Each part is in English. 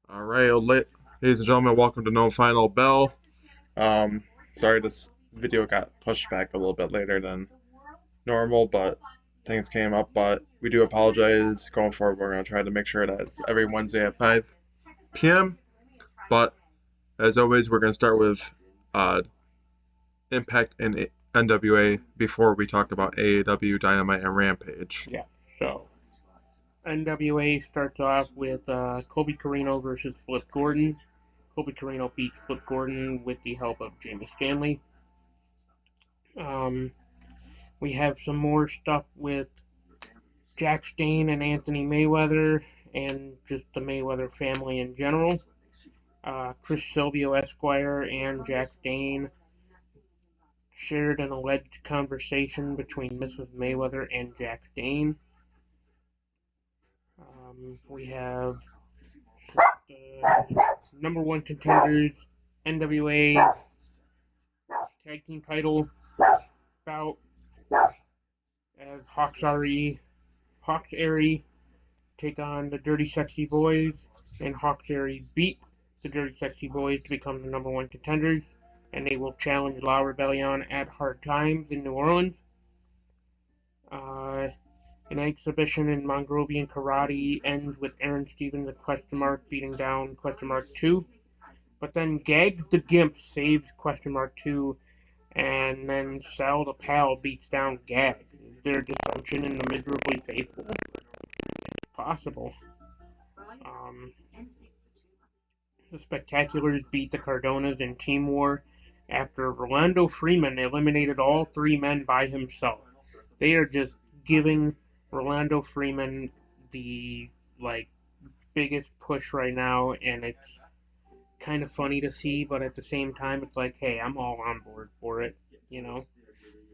All right, ladies and gentlemen, welcome to No Final Bell. Um, Sorry this video got pushed back a little bit later than normal, but things came up. But we do apologize. Going forward, we're going to try to make sure that it's every Wednesday at 5 p.m. But as always, we're going to start with uh, Impact and NWA before we talk about AEW Dynamite and Rampage. Yeah, so NWA starts off with Colby Corino versus Flip Gordon. Colby Corino beats Flip Gordon with the help of Jamie Stanley. Um, we have some more stuff with Jack Stane and Anthony Mayweather and just the Mayweather family in general. Chris Silvio Esquire and Jack Stane shared an alleged conversation between Mrs. Mayweather and Jack Stane. We have the number one contenders NWA tag team title bout as Hawks Airy take on the Dirty Sexy Boys, and Hawks Airy beat the Dirty Sexy Boys to become the number one contenders, and they will challenge La Rebellion at Hard Times in New Orleans. An exhibition in Mongrovian Karate ends with Aaron Stevens at question mark beating down question mark 2. But then Gags the Gimp saves question mark 2, and then Sal the Pal beats down Gags. Is there dysfunction in the miserably faithful? Possible. Um, the Spectaculars beat the Cardonas in Team War after Rolando Freeman eliminated all three men by himself. They are just giving Rolando Freeman the biggest push right now, and it's kind of funny to see, but at the same time, it's like, hey, I'm all on board for it. You know,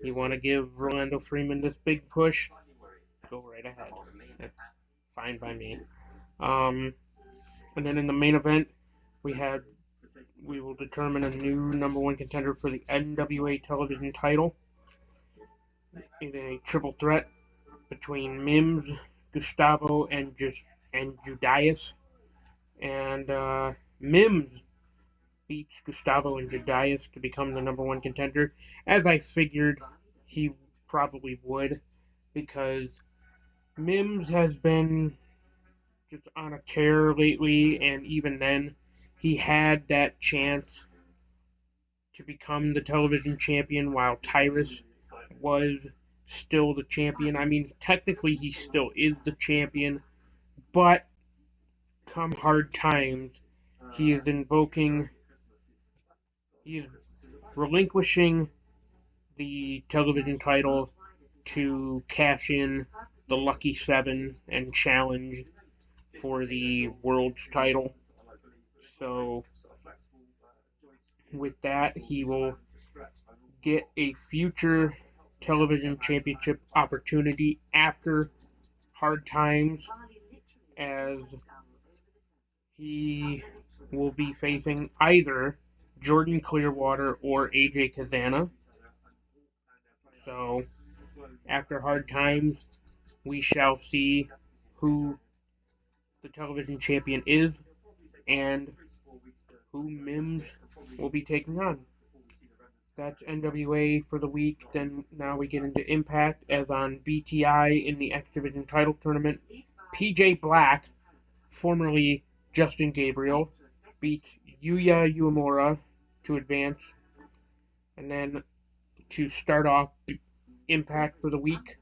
you want to give Rolando Freeman this big push? Go right ahead. That's fine by me. Um, and then in the main event, we will determine a new number one contender for the NWA television title in a triple threat between Mims, Gustavo, and Judias. And Mims beats Gustavo and Judias to become the number one contender, as I figured he probably would, because Mims has been just on a tear lately, and even then, he had that chance to become the television champion while Tyrus was still the champion. I mean, technically, he still is the champion, but come hard times, he is invoking, he is relinquishing the television title to cash in the Lucky Seven and challenge for the world's title. So, with that, he will get a future television championship opportunity after Hard Times, as he will be facing either Jordan Clearwater or AJ Kazana. So, after Hard Times, we shall see who the television champion is and who Mims will be taking on. That's NWA for the week. Then now we get into Impact, as on BTI in the X Division title tournament. PJ Black, formerly Justin Gabriel, beats Yuya Uemura to advance. And then to start off Impact for the week,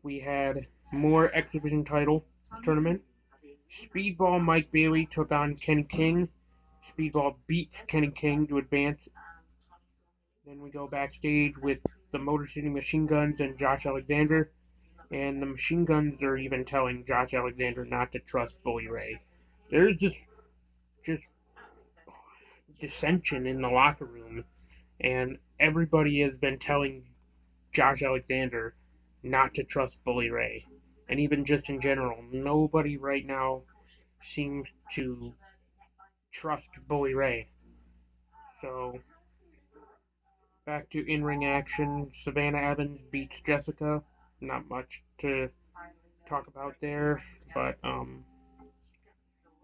we had more X Division title tournament. Speedball Mike Bailey took on Kenny King. Speedball beats Kenny King to advance. Then we go backstage with the Motor City Machine Guns and Josh Alexander. And the Machine Guns are even telling Josh Alexander not to trust Bully Ray. There's just dissension in the locker room, and everybody has been telling Josh Alexander not to trust Bully Ray. And even just in general, nobody right now seems to trust Bully Ray. So, back to in-ring action. Savannah Evans beats Jessica. Not much to talk about there, but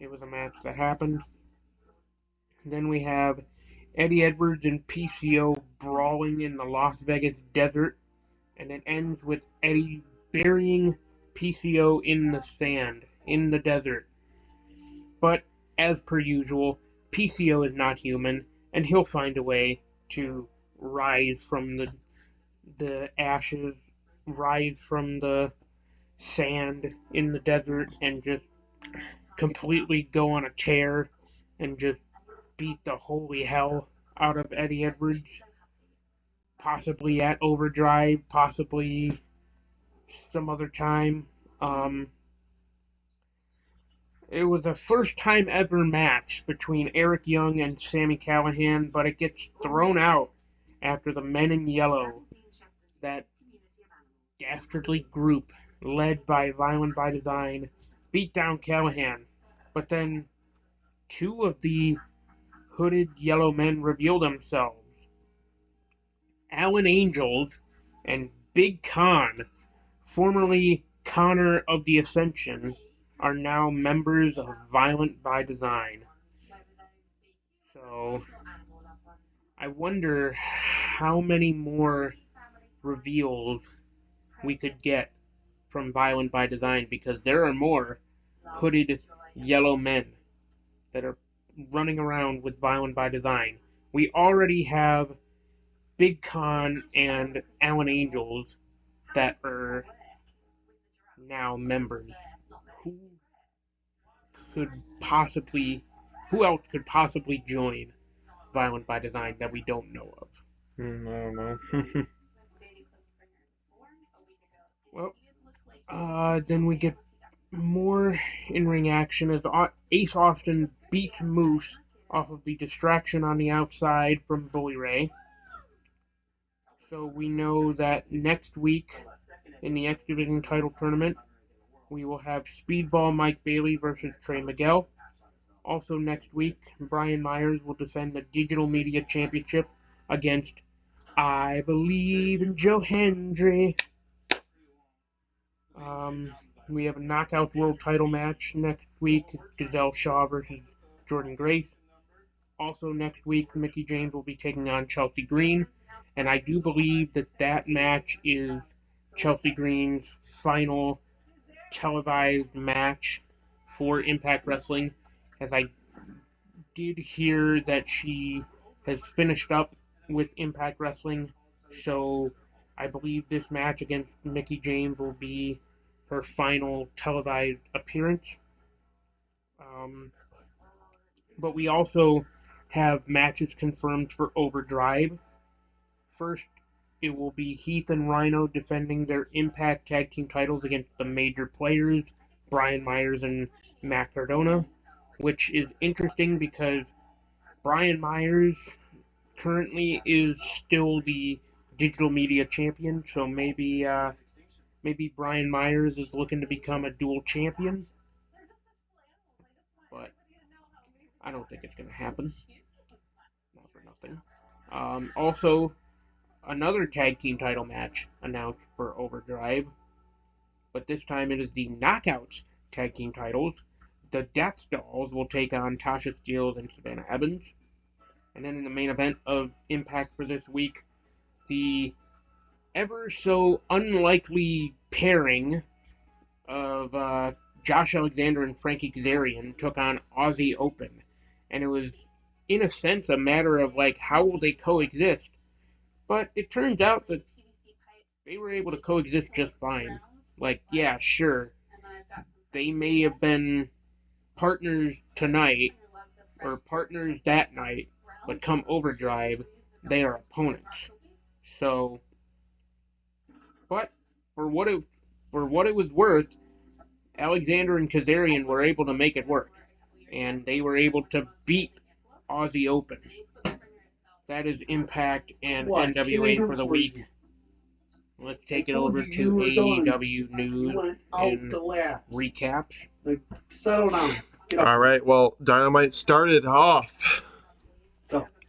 It was a match that happened. Then we have Eddie Edwards and PCO brawling in the Las Vegas desert, and it ends with Eddie burying PCO in the sand, in the desert. But, as per usual, PCO is not human, and he'll find a way to rise from the ashes, rise from the sand in the desert, and just completely go on a tear and just beat the holy hell out of Eddie Edwards. Possibly at Overdrive, possibly some other time. Um, it was a first time ever match between Eric Young and Sami Callihan, but it gets thrown out after the Men in Yellow, that dastardly group led by Violent by Design, beat down Callihan. But then two of the hooded yellow men reveal themselves. Alan Angels and Big Con, formerly Connor of the Ascension, are now members of Violent by Design. So I wonder how many more reveals we could get from Violent by Design, because there are more hooded yellow men that are running around with Violent by Design. We already have Big Con and Alan Angels that are now members. Who could possibly, who else could possibly join Violent by Design that we don't know of? I don't know. Well, then we get more in-ring action as Ace Austin beats Moose off of the distraction on the outside from Bully Ray. So we know that next week in the X Division title tournament, we will have Speedball Mike Bailey versus Trey Miguel. Also next week, Brian Myers will defend the Digital Media Championship against I Believe in Joe Hendry. We have a Knockout World title match next week, Giselle Shaw versus Jordan Grace. Also next week, Mickie James will be taking on Chelsea Green, and I do believe that that match is Chelsea Green's final televised match for Impact Wrestling, as I did hear that she has finished up with Impact Wrestling, so I believe this match against Mickie James will be her final televised appearance. But we also have matches confirmed for Overdrive. First, it will be Heath and Rhino defending their Impact Tag Team titles against the major players, Brian Myers and Matt Cardona, which is interesting because Brian Myers currently is still the digital media champion, so maybe Brian Myers is looking to become a dual champion, but I don't think it's going to happen. Not for nothing. Also, another tag team title match announced for Overdrive, but this time it is the Knockouts tag team titles. The Death Dolls will take on Tasha Steelz and Savannah Evans. And then in the main event of Impact for this week, the ever so unlikely pairing of Josh Alexander and Frankie Kazarian took on Aussie Open. And it was, in a sense, a matter of, like, how will they coexist? But it turns out that they were able to coexist just fine. Like, yeah, sure, they may have been partners tonight, or partners that night, but come Overdrive, they are opponents. So, but for what it was worth, Alexander and Kazarian were able to make it work, and they were able to beat Aussie Open. That is Impact and NWA for the week. Let's take it over to AEW news and recaps. Settle down. All right. Well, Dynamite started off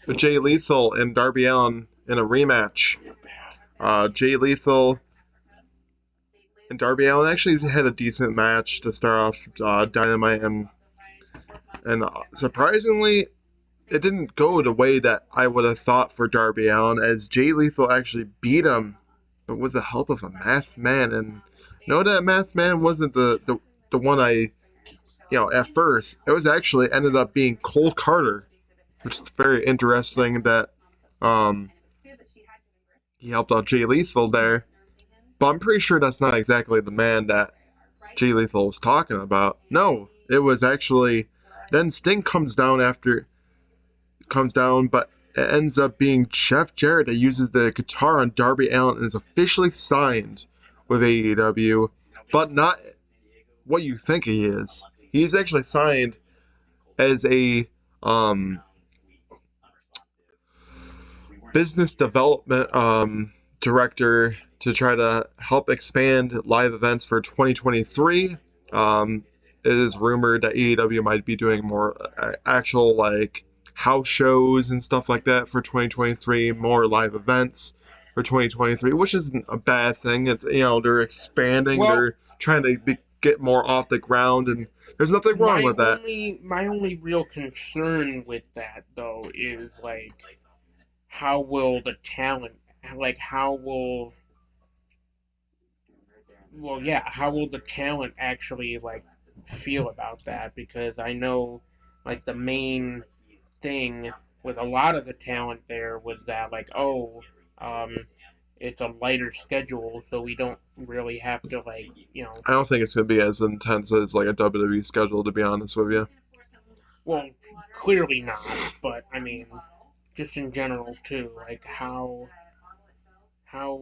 with Jay Lethal and Darby Allin in a rematch. Jay Lethal and Darby Allin actually had a decent match to start off Dynamite, and And surprisingly, it didn't go the way that I would have thought for Darby Allin, as Jay Lethal actually beat him, but with the help of a masked man. And no, that masked man wasn't the one at first. It was actually ended up being Cole Carter, which is very interesting that um, he helped out Jay Lethal there. But I'm pretty sure that's not exactly the man that Jay Lethal was talking about. No, it was actually. Then Sting comes down, but it ends up being Jeff Jarrett that uses the guitar on Darby Allin and is officially signed with AEW, but not what you think he is. He's actually signed as a business development director to try to help expand live events for 2023. It is rumored that AEW might be doing more actual house shows and stuff like that for 2023, more live events for 2023, which isn't a bad thing. They're expanding, Well, they're trying to get more off the ground, and there's nothing wrong with that. my only real concern with that though is how will the talent how will how will the talent actually feel about that? Because I know the main thing with a lot of the talent there was that um it's a lighter schedule, so we don't really have to I don't think it's going to be as intense as like a WWE schedule, to be honest with you. well, clearly not, but I mean just in general too, how how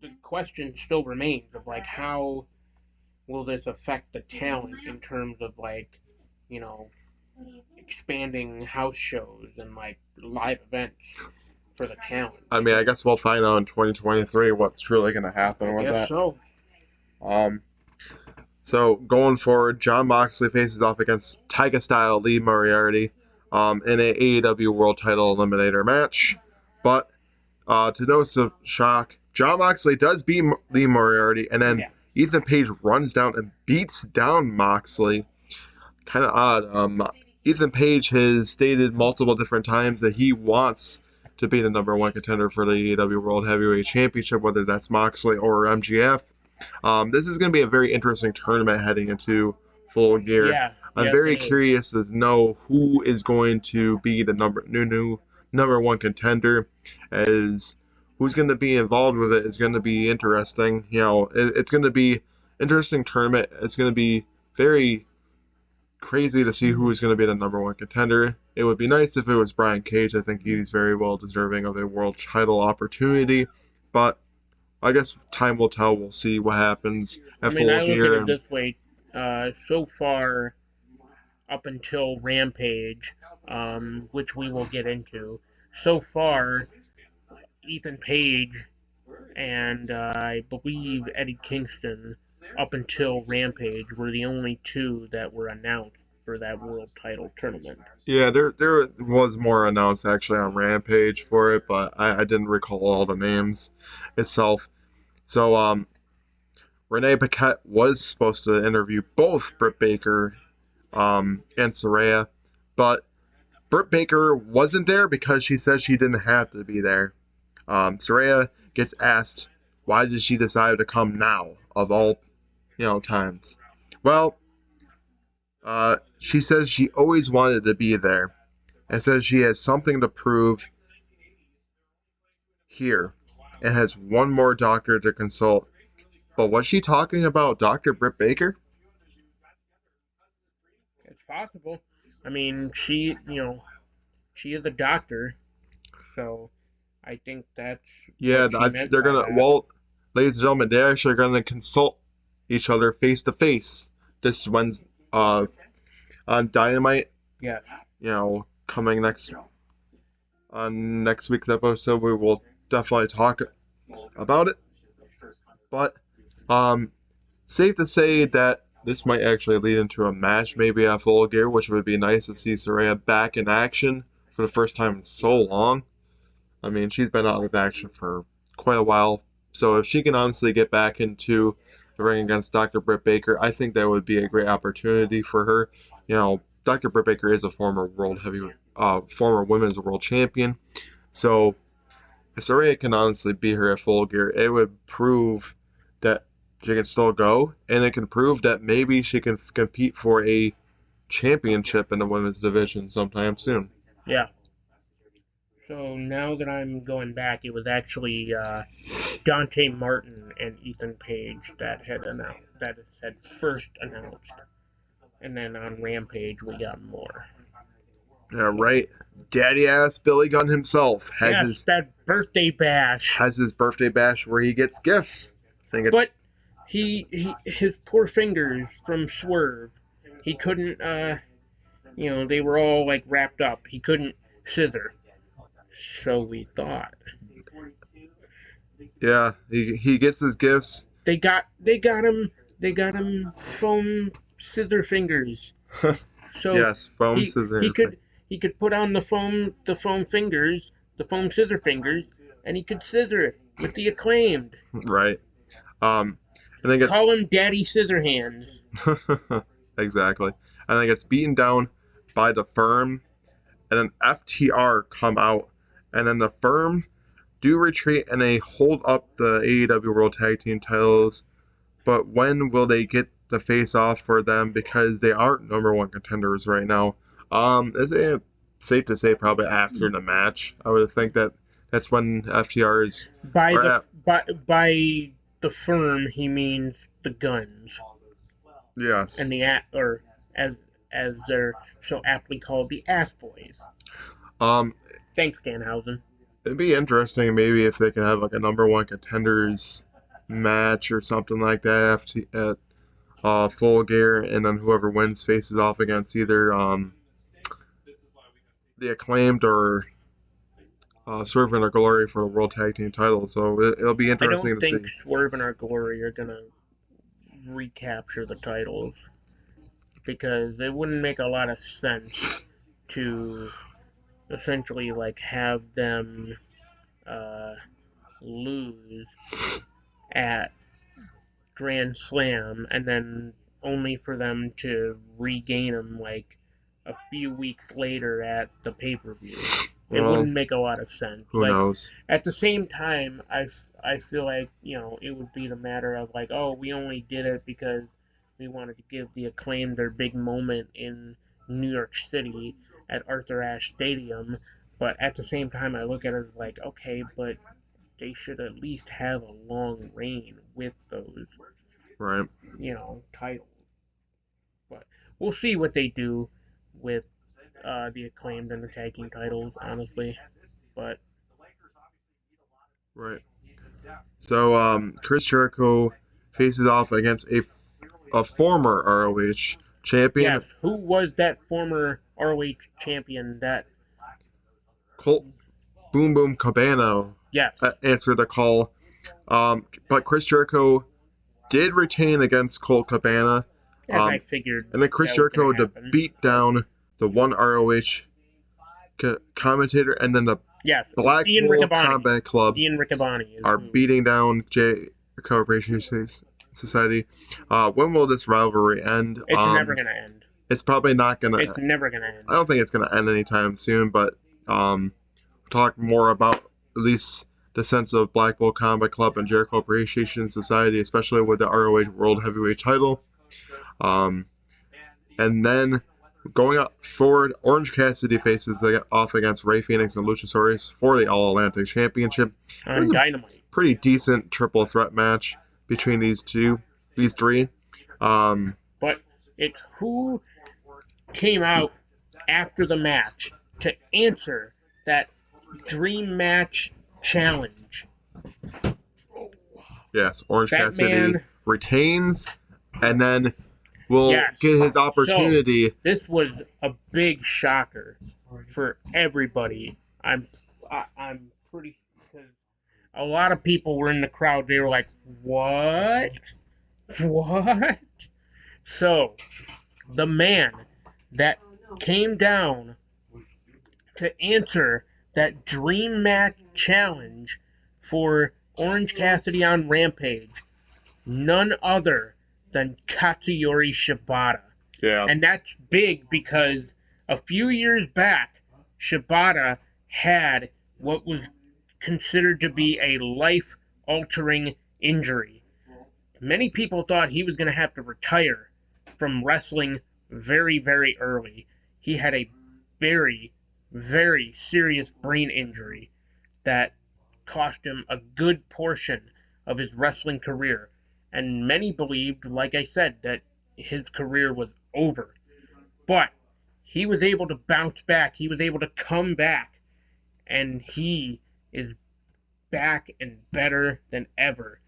the question still remains of how will this affect the talent in terms of you know expanding house shows and live events for the talent. I mean, I guess we'll find out in 2023 what's truly going to I happen with guess that. so. Um, so going forward, Jon Moxley faces off against Tiger Style Lee Moriarty in a AEW World Title Eliminator match. But to no shock, Jon Moxley does beat Lee Moriarty, and then Yeah. Ethan Page runs down and beats down Moxley. Kind of odd. Ethan Page has stated multiple different times that he wants to be the number one contender for the AEW World Heavyweight Championship, whether that's Moxley or MGF. This is going to be a very interesting tournament heading into Full Gear. Yeah. I'm Yes, very it is. curious to know who is going to be the new number one contender, as who's going to be involved with it is going to be interesting. It's going to be interesting tournament. It's going to be very crazy to see who is going to be the number one contender. It would be nice if it was Brian Cage. I think he's very well deserving of a world title opportunity, but I guess time will tell. We'll see what happens I at mean, Full I look at Gear. it And this way. So far, up until Rampage, which we will get into, so far, Ethan Page and I believe Eddie Kingston, up until Rampage, were the only two that were announced for that world title tournament. yeah, there was more announced actually on Rampage for it, but I didn't recall all the names itself. So Renee Paquette was supposed to interview both Britt Baker and Saraya, but Britt Baker wasn't there because she said she didn't have to be there. Saraya gets asked, why did she decide to come now of all times? Well, she says she always wanted to be there and says she has something to prove here and has one more doctor to consult. But was she talking about Dr. Britt Baker? It's possible. I mean, she is a doctor, so I think that's Yeah, what she meant they're by gonna. that. Well, ladies and gentlemen, they're actually gonna consult each other face to face this Wednesday on Dynamite. Yes. Coming next on next week's episode, we will definitely talk about it. But um, safe to say that this might actually lead into a match, maybe at Full Gear, which would be nice to see Saraya back in action for the first time in so long. I mean, she's been out of action for quite a while, so if she can honestly get back into the ring against Dr. Britt Baker. I think that would be a great opportunity for her. Dr. Britt Baker is a former former women's world champion. So if Saraya can honestly beat her at Full Gear, it would prove that she can still go, and it can prove that maybe she can compete for a championship in the women's division sometime soon. Yeah. So now that I'm going back, it was actually Dante Martin and Ethan Page that had first announced, and then on Rampage we got more. Yeah, right. Daddy ass Billy Gunn himself has that birthday bash. Has his birthday bash where he gets gifts. But his poor fingers from Swerve, he couldn't. They were all like wrapped up. He couldn't scissor. So we thought. Yeah, he gets his gifts. They got him foam scissor fingers. So yes, foam scissor. He could put on the foam fingers, the foam scissor fingers, and he could scissor it with the Acclaimed. Right. And then call him Daddy Scissorhands. Exactly. And then gets beaten down by the Firm, and then FTR come out, and then the Firm do retreat and they hold up the AEW World Tag Team titles. But when will they get the face off for them? Because they aren't number one contenders right now. Is it safe to say probably after the match? I would think that's when FTR is by the Firm. He means the Guns. Yes. And as they're so aptly called, the Ass Boys. Thanks, Danhausen. It'd be interesting maybe if they could have like a number one contenders match or something like that at Full Gear, and then whoever wins faces off against either the Acclaimed or Swerve and Our Glory for the World Tag Team title. So it'll be interesting to see. I don't think Swerve and Our Glory are gonna recapture the titles because it wouldn't make a lot of sense to essentially like have them lose at Grand Slam and then only for them to regain them like a few weeks later at the pay-per-view. It wouldn't make a lot of sense. Who knows? At the same time, I feel like, it would be the matter of like, oh, we only did it because we wanted to give the Acclaimed their big moment in New York City at Arthur Ashe Stadium. But at the same time, I look at it as like, okay, but they should at least have a long reign with those, right? Titles. But we'll see what they do with the Acclaimed and the tag team titles, honestly. But right. So Chris Jericho faces off against a former ROH champion. Yes, who was that former ROH champion? That Colt Boom Boom Cabana. Yes. Answered the call. But Chris Jericho did retain against Colt Cabana. As I figured. And then Chris Jericho to beat down the one ROH commentator, and then the Blackpool Combat Club Ian Riccaboni are beating down Jericho Appreciation Society. When will this rivalry end? It's never going to end. It's probably not going to It's never going to end. I don't think it's going to end anytime soon, but talk more about at least the sense of Blackpool Combat Club and Jericho Appreciation Society, especially with the ROH World Heavyweight title. And then going up forward, Orange Cassidy faces off against Rey Fenix and Luchasaurus for the All Atlantic Championship. It was Dynamite. Pretty decent triple threat match between these three. But it's who came out after the match to answer that dream match challenge. Yes, Orange Cassidy retains, and then will get his opportunity. So, this was a big shocker for everybody. I'm pretty, because a lot of people were in the crowd. They were like, "What? What?" So, the man that came down to answer that dream match challenge for Orange Cassidy on Rampage none other than Katsuyori Shibata. Yeah. And that's big because a few years back, Shibata had what was considered to be a life altering injury. Many people thought he was going to have to retire from wrestling very, very early. He had a very, very serious brain injury that cost him a good portion of his wrestling career. And many believed, like I said, that his career was over. But he was able to bounce back. He was able to come back. And he is back and better than ever.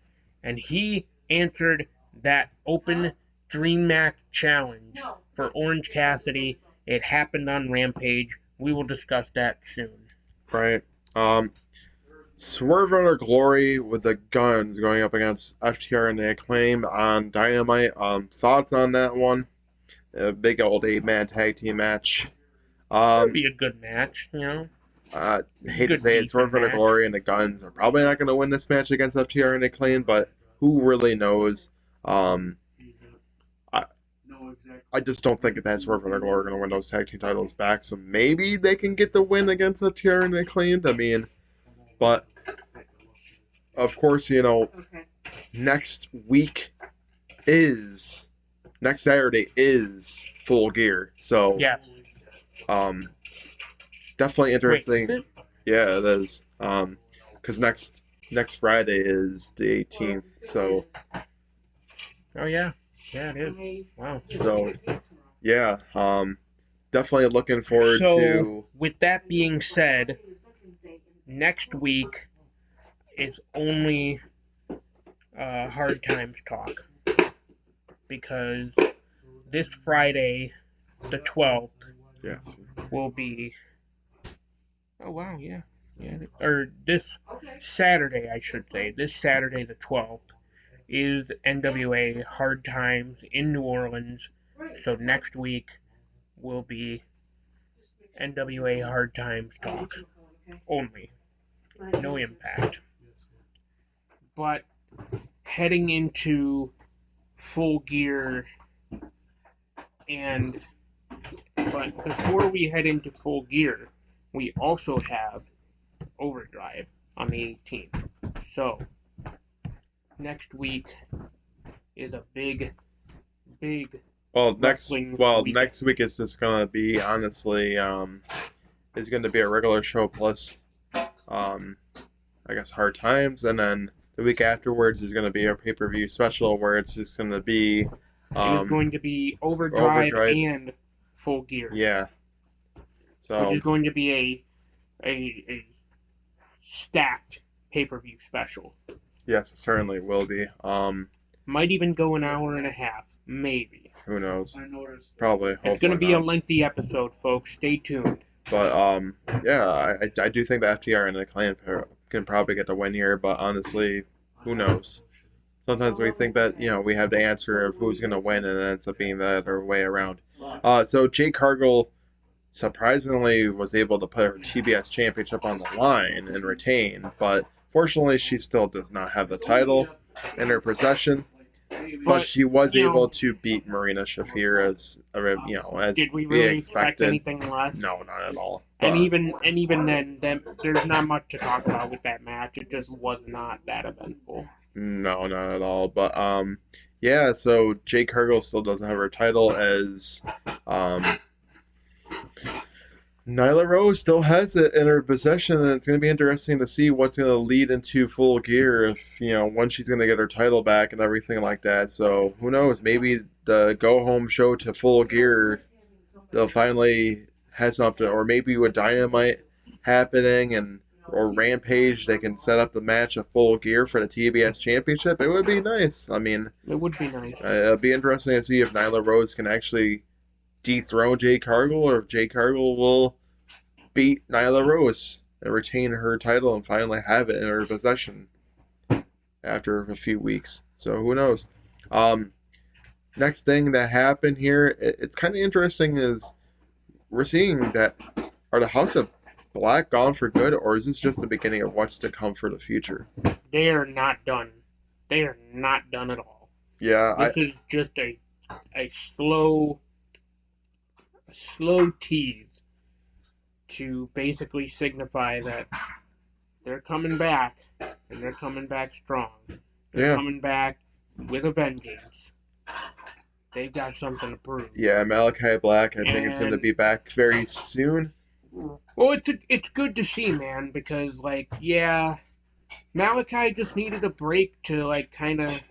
And he answered that open Dream Match challenge for Orange Cassidy. It happened on Rampage. We will discuss that soon. Right. Swerve Under Glory with the Guns going up against FTR and the Acclaim on Dynamite. Thoughts on that one? A big old 8-man tag team match. It'll be a good match, you know. Hate to Good say it, Swerve Under match. Glory and the Guns are probably not going to win this match against FTR and Acclaim, but who really knows? I just don't think that Swerve Under Glory are going to win those tag team titles back, so maybe they can get the win against FTR and Acclaim. I mean, but of course, you know, next Saturday is Full Gear, so Yes. definitely interesting. Wait, Yeah, it is. Because next Friday is the 18th, so. Oh yeah, yeah it is. Wow. So, yeah, definitely looking forward to. With that being said, next week is only Hard Times talk because this Friday, the 12th, Yes. will be. Oh wow, yeah. Or this Saturday, I should say. This Saturday, the 12th, is NWA Hard Times in New Orleans. So next week will be NWA Hard Times talk only. No Impact. But heading into Full Gear but before we head into Full Gear, we also have Overdrive on the 18th. So next week is a big next weekend. week is just gonna be honestly is gonna be a regular show plus I guess Hard Times, and then the week afterwards is gonna be a pay-per-view special where it's just gonna be it is going to be Overdrive and Full Gear. Yeah. So which is going to be a stacked pay-per-view special. Yes, it certainly will be. Might even go an hour and a half, maybe. Who knows? Probably. It's going to be a lengthy episode, folks. Stay tuned. But yeah, I do think the FTR and the Clan can probably get the win here, but honestly, who knows? Sometimes we think that we have the answer of who's going to win, and it ends up being the other way around. So Jade Cargill surprisingly was able to put her TBS championship on the line and retain, but fortunately she still does not have the title in her possession. But she was able to beat Marina Shafir as did we really expect anything less? No, not at all. And even then, there's not much to talk about with that match. It just was not that eventful. No, not at all. But yeah. So Jade Cargill still doesn't have her title as Nyla Rose still has it in her possession, and it's going to be interesting to see what's going to lead into Full Gear if, when she's going to get her title back and everything like that. So, who knows? Maybe the go-home show to Full Gear, they'll finally have something, or maybe with Dynamite happening or Rampage, they can set up the match of Full Gear for the TBS Championship. It would be nice. I mean, it would be nice. It'll be interesting to see if Nyla Rose can actually dethrone Jade Cargill, or if Jade Cargill will beat Nyla Rose and retain her title and finally have it in her possession after a few weeks. So who knows? Next thing that happened here, it's kind of interesting, is we're seeing that are the House of Black gone for good, or is this just the beginning of what's to come for the future? They are not done. They are not done at all. Yeah, This is just a slow tease to basically signify that they're coming back, and they're coming back strong. They're yeah, coming back with a vengeance. They've got something to prove. yeah. Malachi Black, I think, is going to And be back very soon. well, it's good to see, man, because like yeah, Malachi just needed a break to like kind of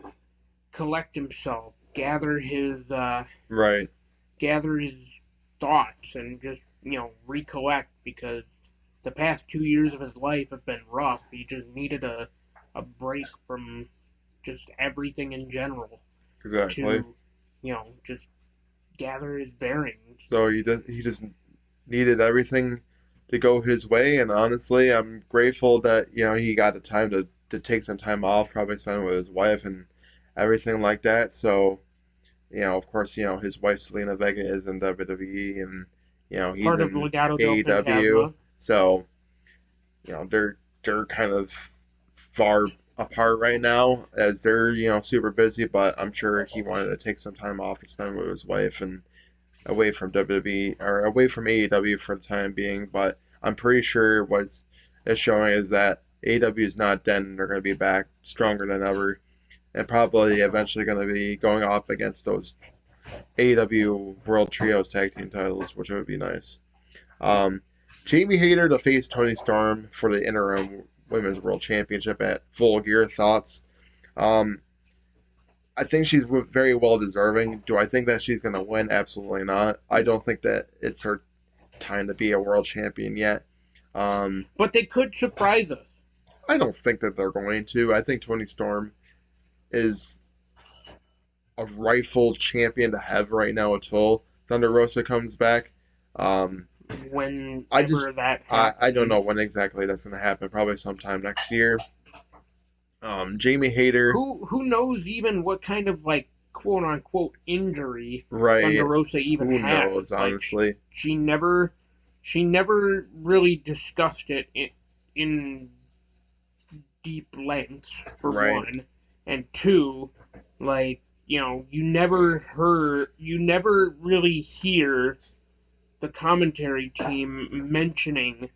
collect himself, Right, gather his thoughts, and just recollect because the past 2 years of his life have been rough. He just needed a break from just everything in general exactly. to just gather his bearings. So he just needed everything to go his way, and honestly, I'm grateful that he got the time to take some time off, probably spend with his wife and everything like that. So of course, his wife Selena Vega is in WWE, and he's Part of in Legado del AEW. Fantasma. So they're kind of far apart right now as they're super busy. But I'm sure he wanted to take some time off and spend with his wife and away from WWE or away from AEW for the time being. But I'm pretty sure what's it's showing is that AEW is not dead and they're going to be back stronger than ever and probably eventually going to be going up against those AEW World Trios Tag Team titles, which would be nice. Um, Jamie Hayter to face Tony Storm for the interim Women's World Championship at Full Gear. Thoughts? Um, I think she's very well deserving. Do I think that she's going to win? Absolutely not. I don't think that it's her time to be a world champion yet. Um, But they could surprise us. I don't think that they're going to. I think Tony Storm is a rightful champion to have right now until Thunder Rosa comes back. Um, I just Whenever that I don't know happens. when exactly that's going to happen. Probably sometime next year. Jamie Hayter, Who knows even what kind of like quote unquote injury right? Thunder Rosa even Who has. knows? Like Honestly, she never really discussed it in deep lengths for right? one, and two, like you never really hear the commentary team mentioning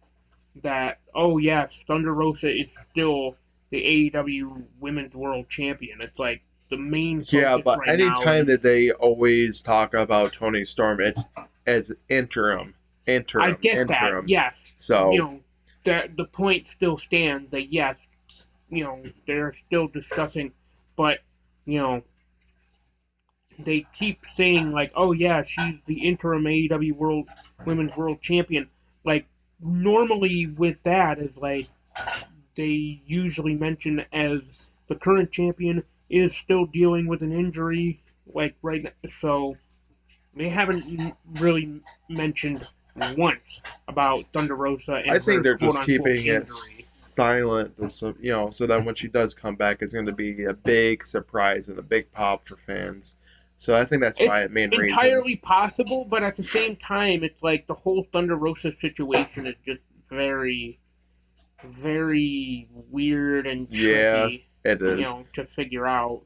that, oh yes, Thunder Rosa is still the AEW Women's World Champion. It's like the main Yeah, focus but right now anytime is. that they always talk about Tony Storm, it's as interim, I interim, get that, interim. yes, So that the point still stands that yes, they're still discussing, but you know they keep saying like, oh yeah, she's the interim AEW Women's World Champion. Like normally with that is like they usually mention as the current champion is still dealing with an injury, like right now. So they haven't really mentioned once about Thunder Rosa I and think her they're quote just unquote keeping it injury. silent, so that when she does come back, it's going to be a big surprise and a big pop for fans. So I think that's It's my main reason. entirely possible, but at the same time, it's like the whole Thunder Rosa situation is just very, very weird and Yeah, tricky, it is. to figure out.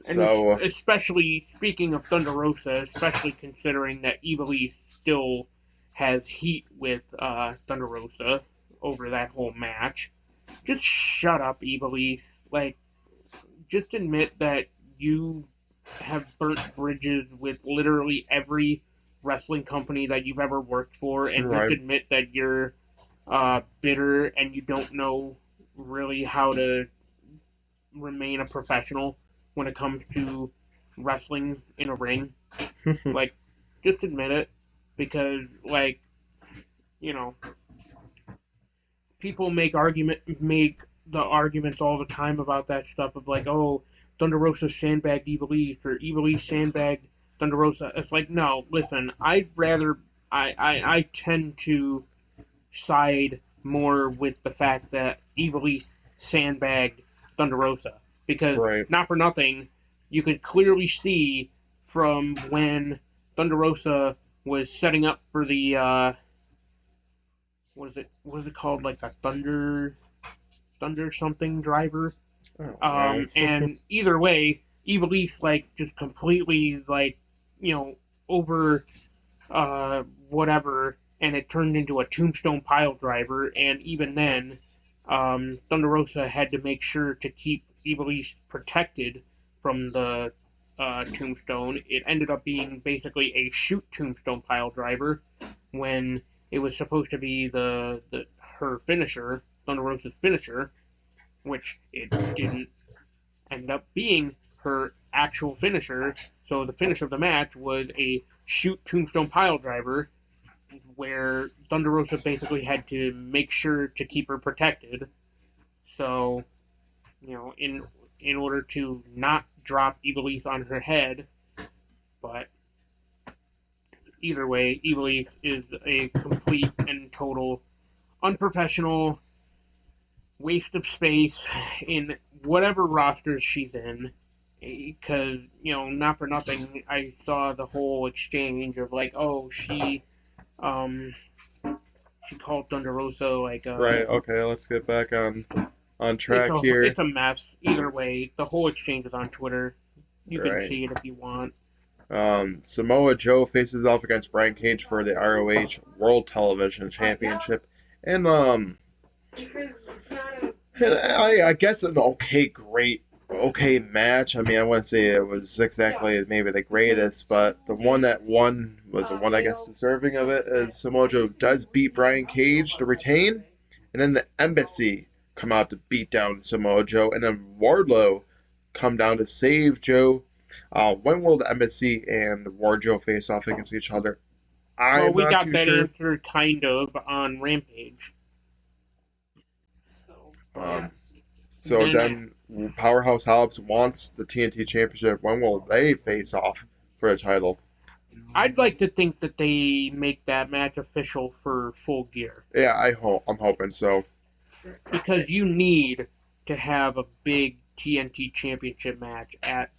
And So especially speaking of Thunder Rosa, especially considering that Evil still has heat with Thunder Rosa over that whole match. Just shut up, Evil. Like, just admit that you have burnt bridges with literally every wrestling company that you've ever worked for, and just right. admit that you're bitter and you don't know really how to remain a professional when it comes to wrestling in a ring. Like, just admit it, because you know people make the arguments all the time about that stuff of like, oh, Thunder Rosa sandbagged Evil East or Evil East sandbagged Thunder Rosa. It's like, no, listen, I'd rather I tend to side more with the fact that Evil East sandbagged Thunder Rosa because Right. not for nothing, you could clearly see from when Thunder Rosa was setting up for the what is it called, like a thunder something driver. Oh, wow. And either way, Ivelisse just completely over whatever, and it turned into a tombstone pile driver. And even then, Thunder Rosa had to make sure to keep Ivelisse protected from the tombstone. It ended up being basically a shoot tombstone pile driver when it was supposed to be her finisher, Thunder Rosa's finisher, which it didn't end up being her actual finisher. So the finish of the match was a shoot tombstone pile driver where Thunder Rosa basically had to make sure to keep her protected. So, in order to not drop Ivelisse on her head, but either way, Ivelisse is a complete and total unprofessional waste of space in whatever rosters she's in. Because, not for nothing, I saw the whole exchange of oh, um, she called Thunder Rosa Right. Okay. Let's get back on it's track a here. it's a mess. Either way, the whole exchange is on Twitter. You can Right. see it if you want. Samoa Joe faces off against Brian Cage for the ROH World Television Championship, and I guess an okay match. I mean, I wouldn't say it was exactly maybe the greatest, but the one that won was the one I guess deserving of it. As Samoa Joe does beat Brian Cage to retain, and then the Embassy come out to beat down Samoa Joe, and then Wardlow come down to save Joe. When will the Embassy and Wardlow face off against each other? Well, I'm we not got too that sure. answer kind of on Rampage. Um, so Then then Powerhouse Hobbs wants the TNT Championship. When will they face off for the title? I'd like to think that they make that match official for Full Gear Yeah, I'm hoping so. because you need to have a big TNT Championship match at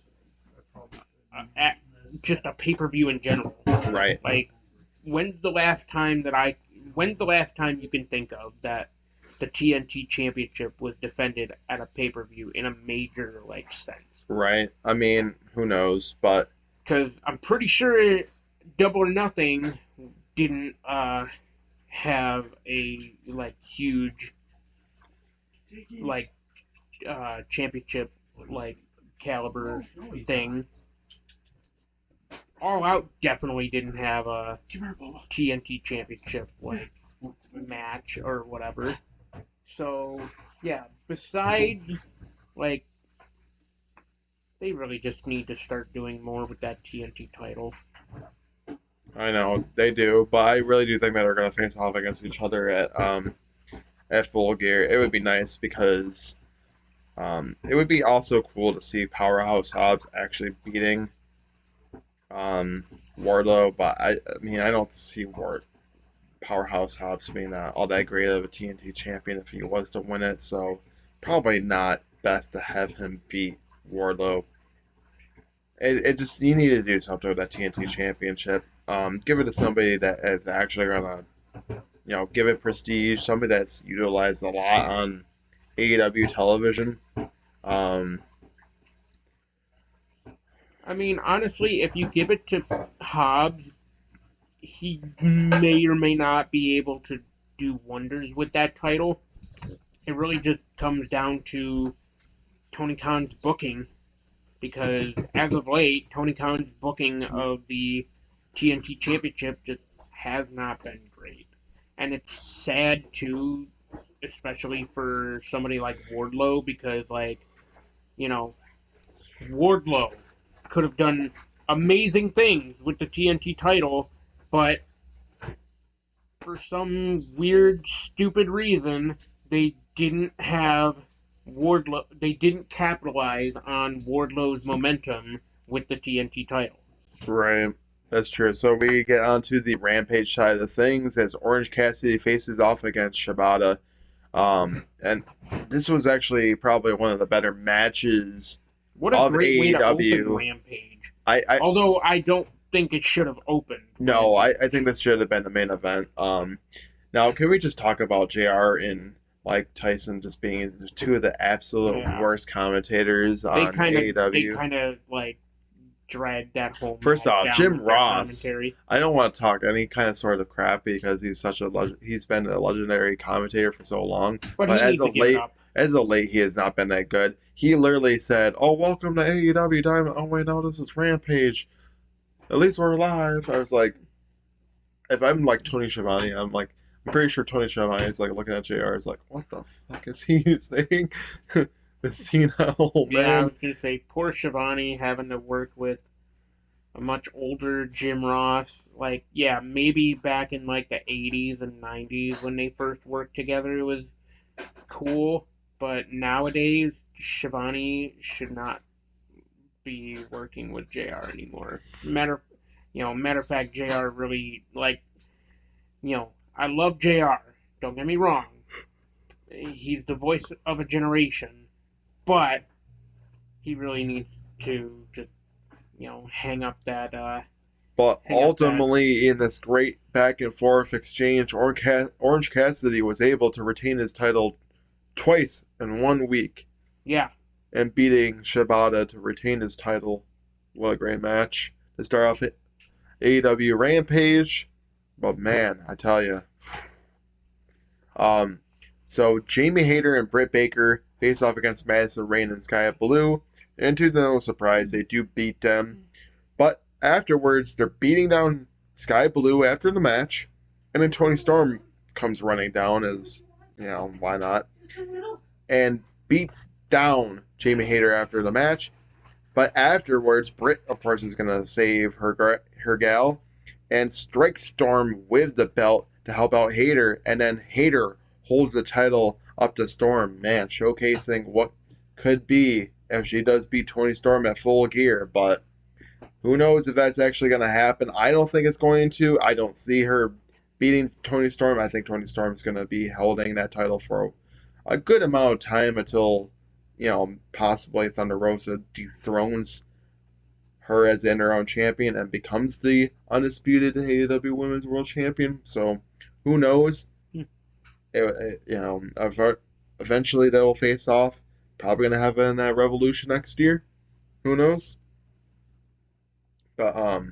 just a pay per view in general. Right. Like, when's the last time that I? When's the last time you can think of that the TNT Championship was defended at a pay per view in a major sense? Right. I mean, who knows? But Because I'm pretty sure Double or Nothing didn't have a huge like championship like caliber thing. All Out definitely didn't have a TNT championship match or whatever. So yeah, besides like they really just need to start doing more with that TNT title. I know they do. But I really do think that they're going to face off against each other at Full Gear. It would be nice because it would be also cool to see Powerhouse Hobbs actually beating Wardlow. But I mean, I don't see Powerhouse Hobbs being all that great of a TNT champion if he was to win it. So probably not best to have him beat Wardlow. It just you need to do something with that TNT championship. Give it to somebody that is actually gonna give it prestige. Somebody that's utilized a lot on AEW television. Um, I mean, honestly, if you give it to Hobbs, he may or may not be able to do wonders with that title. It really just comes down to Tony Khan's booking because as of late, Tony Khan's booking of the TNT Championship just has not been great. And it's sad too, especially for somebody like Wardlow because you know, Wardlow could have done amazing things with the TNT title, but for some weird, stupid reason, they didn't have Wardlow. They didn't capitalize on Wardlow's momentum with the TNT title. right, that's true. So we get onto the Rampage side of things as Orange Cassidy faces off against Shibata. And this was actually probably one of the better matches What a of great way to open AEW. Rampage. I Although I don't think it should have opened No, I Rampage. think this should have been the main event. Now, can we just talk about JR in Mike Tyson just being two of the absolute worst commentators They on kind of AEW. like dragged that whole First match off, down Jim with their Ross. commentary. I don't want to talk any kind of sort of crap because he's been a legendary commentator for so long. But But he needs to give it up. as of late, he has not been that good. He literally said, "Oh, welcome to AEW Dynamite." Oh wait, no, this is Rampage. At least we're live. I was like, if I'm like Tony Schiavone, I'm pretty sure Tony Schiavone is like looking at JR. Is like, what the fuck is he saying? The senile Yeah, I man. was gonna say poor Shivani having to work with a much older Jim Ross. Like, yeah, maybe back in like the 80s and 90s when they first worked together, it was cool. But nowadays, Shivani should not be working with JR anymore. Matter of fact, JR really I love JR. Don't get me wrong. He's the voice of a generation, but he really needs to just hang up that But hang up that. ultimately, in this great back and forth exchange, Orange Cassidy was able to retain his title twice in 1 week Yeah, and beating Shibata to retain his title. What a great match to start off AEW Rampage. But man, I tell you. Um, so Jamie Hayter and Britt Baker face off against Madison Rayne and Sky Blue. And to no surprise, they do beat them. But afterwards, they're beating down Sky Blue after the match. And then Tony Storm comes running down as, why not? And beats down Jamie Hayter after the match. But afterwards, Britt, of course, is going to save her gal and strikes Storm with the belt to help out Hayter. And then Hayter holds the title up to Storm. Man, showcasing what could be if she does beat Tony Storm at Full Gear. But who knows if that's actually going to happen. I don't think it's going to. I don't see her beating Tony Storm. I think Tony Storm's going to be holding that title for a good amount of time until, possibly Thunder Rosa dethrones her as the interim champion and becomes the undisputed AEW Women's World Champion. So who knows? Eventually they will face off. Probably going to have in that Revolution next year. Who knows? But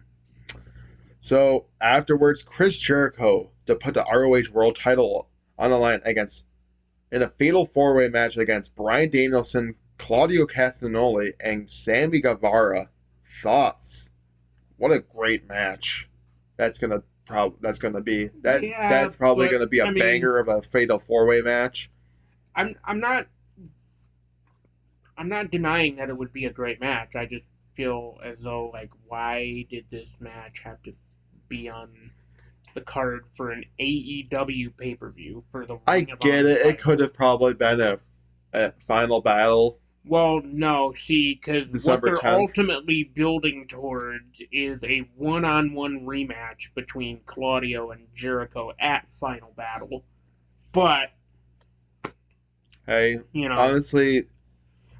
so afterwards, Chris Jericho to put the ROH World Title on the line in a fatal four-way match against Bryan Danielson, Claudio Castagnoli, and Sammy Guevara. Thoughts? What a great match! That's gonna be that. yeah, That's probably but gonna be a I mean, banger of a fatal four-way match. I'm not denying that it would be a great match. I just feel as though like why did this match have to be on the card for an AEW pay per view for the I Ring of get Honor it. It could title? have probably been a final battle, Well, no, see, because what December they're 10th. ultimately building towards is a one-on-one rematch between Claudio and Jericho at Final Battle. But Hey, you know, honestly,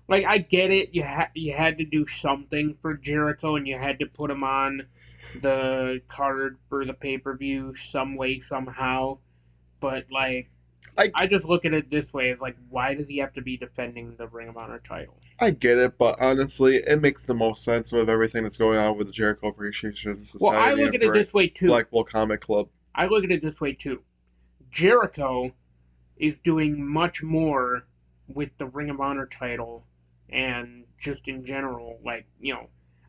like I get it, you had to do something for Jericho, and you had to put him on the card for the pay-per-view some way somehow. But like, I I just look at it this way: is like, why does he have to be defending the Ring of Honor title? I get it, but honestly, it makes the most sense with everything that's going on with the Jericho Appreciation Well, I Society look and at it for this way too. Black Bull Comic Club. I look at it this way too. Jericho is doing much more with the Ring of Honor title and just in general.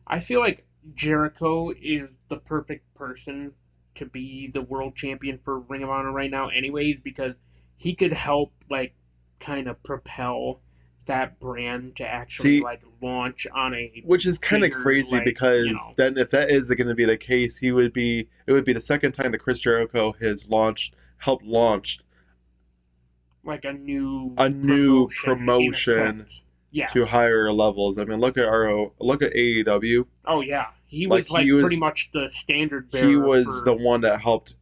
I feel like Jericho is the perfect person to be the world champion for Ring of Honor right now, anyways, because he could help, kind of propel that brand to actually, See, launch on a which is kind of bigger, crazy because then if that is going to be the case, it would be the second time that Chris Jericho has helped launch like a new a new promotion in a promotion sense. Yeah. to higher levels. I mean, look at AEW. Oh yeah, he Like was pretty much the standard he bearer was the for. one that helped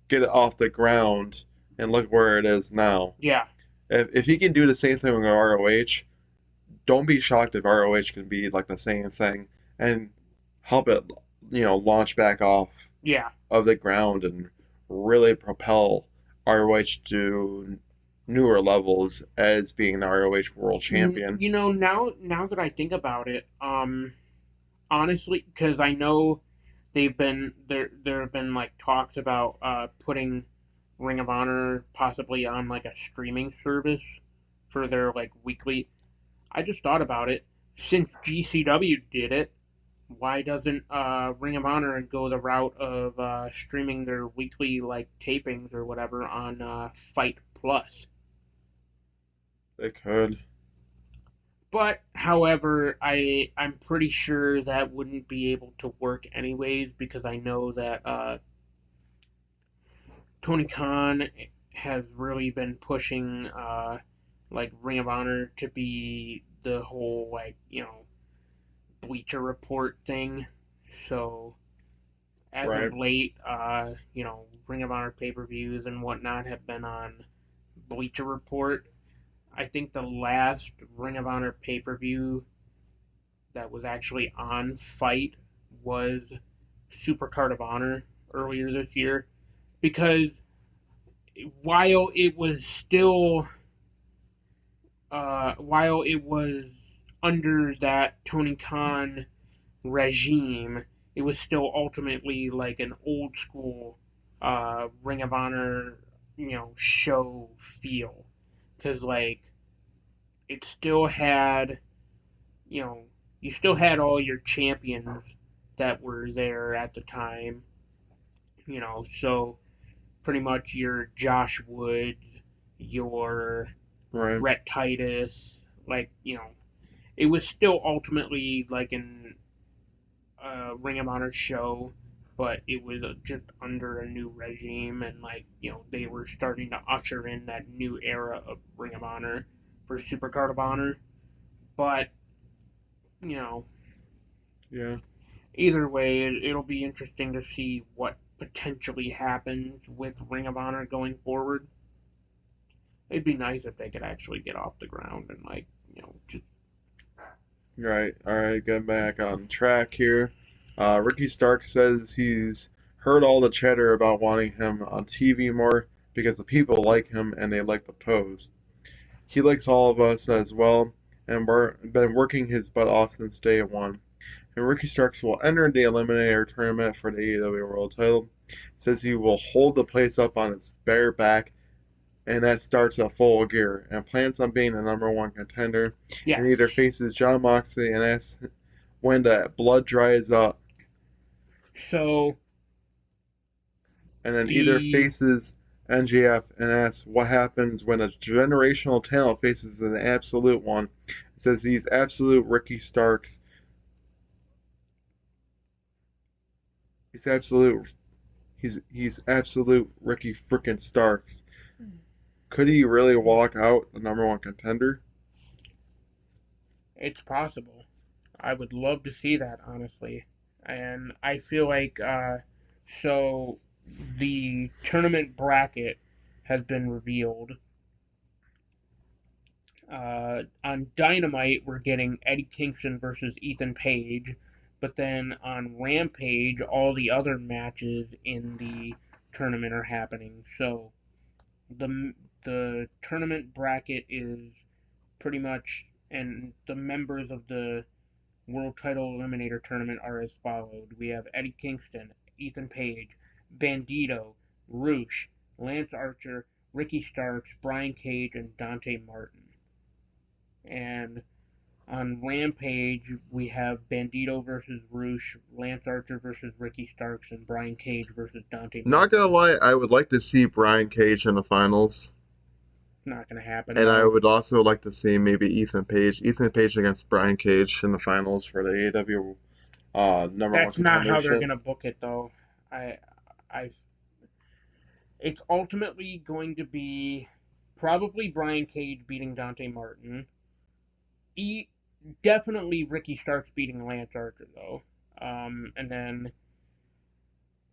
get it off the ground, and look where it is now. Yeah, If he can do the same thing with ROH, don't be shocked if ROH can be like the same thing and help it, launch back off yeah, of the ground and really propel ROH to newer levels as being the ROH World Champion. Now that I think about it, honestly, because I know there have been like talks about putting Ring of Honor possibly on like a streaming service for their like weekly. I just thought about it. Since GCW did it, why doesn't Ring of Honor go the route of streaming their weekly like tapings or whatever on Fight Plus? They could. But however, I'm pretty sure that wouldn't be able to work anyways because I know that Tony Khan has really been pushing like Ring of Honor to be the whole like Bleacher Report thing. So as Right. of late, Ring of Honor pay-per-views and whatnot have been on Bleacher Report. I think the last Ring of Honor pay-per-view that was actually on Fight was Supercard of Honor earlier this year because while it was still while it was under that Tony Khan regime, it was still ultimately like an old school Ring of Honor, show feel. Because like it still had, you know, you still had all your champions that were there at the time, so pretty much your Josh Woods, your Right. Rhett Titus, like, it was still ultimately like an Ring of Honor show, but it was just under a new regime, and like they were starting to usher in that new era of Ring of Honor for Supercard of Honor. But you know, Yeah. either way, it'll be interesting to see what potentially happens with Ring of Honor going forward. It'd be nice if they could actually get off the ground and like just Right. All right. Get back on track here. Ricky Stark says he's heard all the chatter about wanting him on TV more because the people like him and they like the pose. He likes all of us as well, and we're been working his butt off since day one. And Ricky Starks will enter the Eliminator tournament for the AEW World Title. Says he will hold the place up on his bare back, and that starts at full gear. And plans on being the number one contender, and yes. either faces John Moxley and asks when the blood dries up, So and then either the faces NGF and asks what happens when a generational talent faces an absolute one. Says he's absolute Ricky Starks. He's absolute. He's absolute Ricky frickin' Starks. Could he really walk out the number one contender? it's possible. I would love to see that, honestly. And I feel like so the tournament bracket has been revealed. On Dynamite, we're getting Eddie Kingston versus Ethan Page, but then on Rampage, all the other matches in the tournament are happening. So the the tournament bracket is pretty much, and the members of the World Title Eliminator Tournament are as followed. We have Eddie Kingston, Ethan Page, Bandito, Roosh, Lance Archer, Ricky Starks, Brian Cage, and Dante Martin. And on Rampage, we have Bandito versus Roosh, Lance Archer versus Ricky Starks, and Brian Cage versus Dante Not gonna Martin. lie, I would like to see Brian Cage in the finals. Not going to happen, And I though. would also like to see maybe Ethan Page. Ethan Page against Brian Cage in the finals for the AEW number one That's not how they're contendership. going to book it, though. I, I, it's ultimately going to be probably Brian Cage beating Dante Martin. E- Definitely Ricky Starks beating Lance Archer, though. And then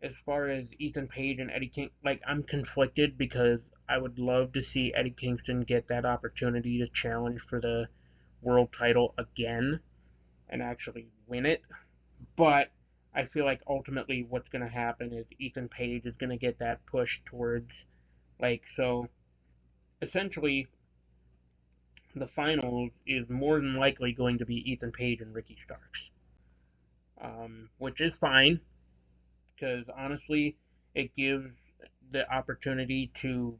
as far as Ethan Page and Eddie King, like I'm conflicted because I would love to see Eddie Kingston get that opportunity to challenge for the world title again and actually win it. But I feel like ultimately what's going to happen is Ethan Page is going to get that push towards like so essentially the finals is more than likely going to be Ethan Page and Ricky Starks, which is fine because honestly, it gives the opportunity to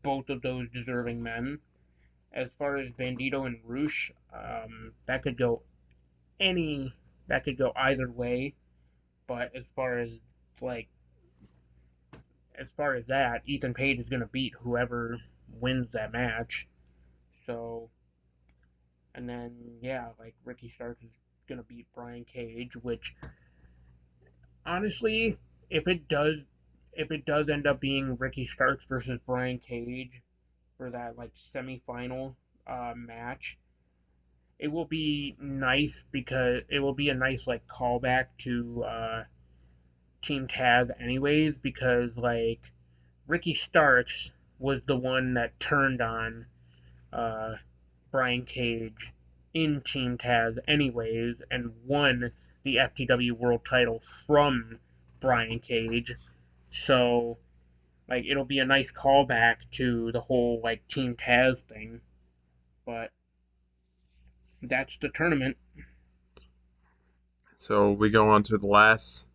both of those deserving men. As far as Bandito and Roosh, that could go any that could go either way. But like as far as that, Ethan Page is gonna beat whoever wins that match. So and then yeah, like Ricky Starks is gonna beat Brian Cage, which honestly, if it does if it does end up being Ricky Starks versus Brian Cage for that like semifinal match, it will be nice because it will be a nice like callback to Team Taz anyways because like Ricky Starks was the one that turned on uh, Brian Cage in Team Taz anyways and won the FTW World Title from Brian Cage. So like it'll be a nice callback to the whole like Team Taz thing. But that's the tournament. So we go on to the last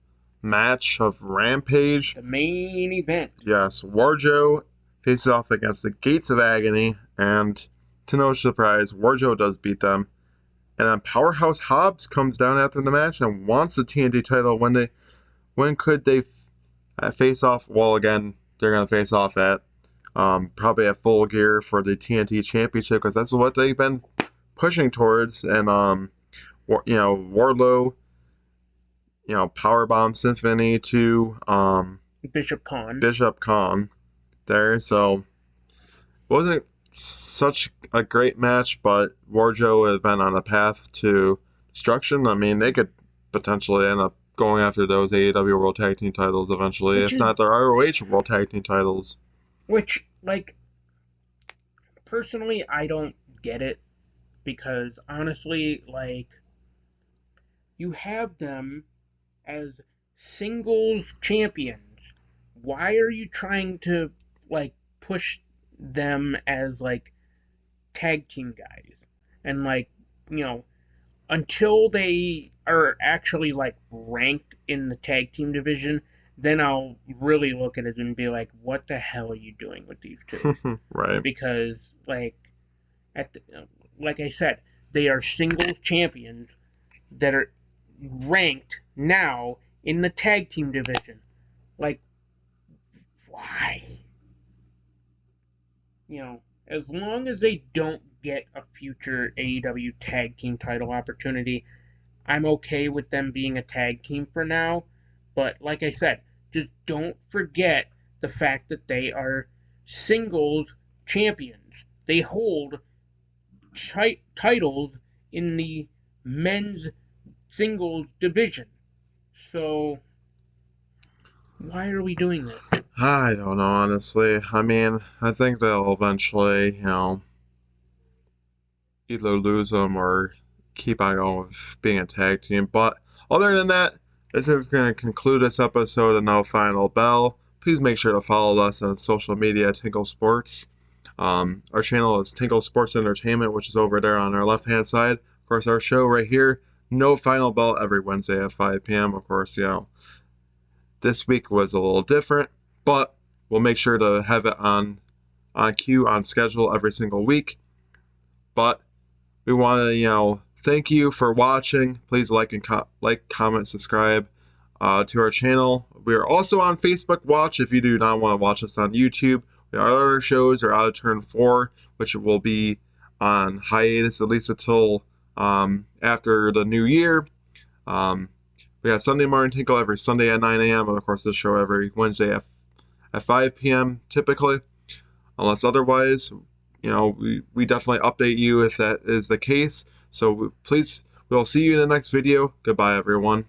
match of Rampage. The main event. Yes, Warjo faces off against the Gates of Agony, and to no surprise, Warjo does beat them. And then Powerhouse Hobbs comes down after the match and wants the TNT title. When could they face off? Well, again, they're gonna face off at probably at Full Gear for the TNT Championship because that's what they've been pushing towards. And Wardlow, Powerbomb Symphony to Bishop Khan there. So wasn't such a great match, but Warjo has been on a path to destruction. I mean, they could potentially end up going after those AEW World Tag Team titles eventually, if not their ROH World Tag Team titles. Which, like, personally, I don't get it because honestly, like, you have them as singles champions. Why are you trying to like push them as like tag team guys? And like, until they are actually like ranked in the tag team division, then I'll really look at it and be like, what the hell are you doing with these two? Right. Because like like I said, they are singles champions that are ranked now in the tag team division. Like, why? As long as they don't get a future AEW tag team title opportunity, I'm okay with them being a tag team for now. But like I said, just don't forget the fact that they are singles champions. They hold titles in the men's singles division. So why are we doing this? I don't know, honestly. I mean, I think they'll eventually, either lose them or keep on going with being a tag team. But other than that, this is going to conclude this episode of No Final Bell. Please make sure to follow us on social media at Tinkle Sports. Our channel is Tinkle Sports Entertainment, which is over there on our left-hand side. Of course, our show right here, No Final Bell, every Wednesday at 5 p.m. Of course, this week was a little different, but we'll make sure to have it on cue, on schedule every single week. But we want to, thank you for watching. Please like, comment, subscribe to our channel. We are also on Facebook Watch if you do not want to watch us on YouTube. Our other shows are Out of Turn 4, which will be on hiatus at least until after the new year. We have Sunday Martin Tinkle every Sunday at 9 a.m. and of course this show every Wednesday at 5 p.m. typically. Unless otherwise, we definitely update you if that is the case. So please, we'll see you in the next video. Goodbye, everyone.